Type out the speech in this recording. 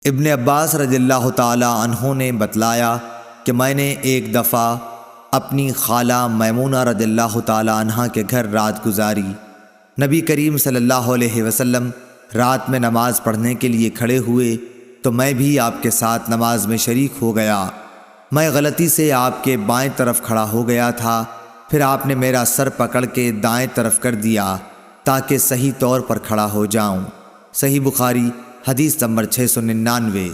ابن عباس رضی اللہ تعالی عنہ نے بتلایا کہ میں نے ایک دفعہ اپنی خالہ میمونہ رضی اللہ تعالی عنہ کے گھر رات گزاری۔ نبی کریم صلی اللہ علیہ وسلم رات میں نماز پڑھنے کے لیے کھڑے ہوئے تو میں بھی آپ کے ساتھ نماز میں شریک ہو گیا۔ میں غلطی سے آپ کے بائیں طرف کھڑا ہو گیا تھا، پھر آپ نے میرا سر پکڑ کے دائیں طرف کر دیا تاکہ صحیح طور پر کھڑا ہو جاؤں۔ صحیح بخاری حدیث نمبر 699۔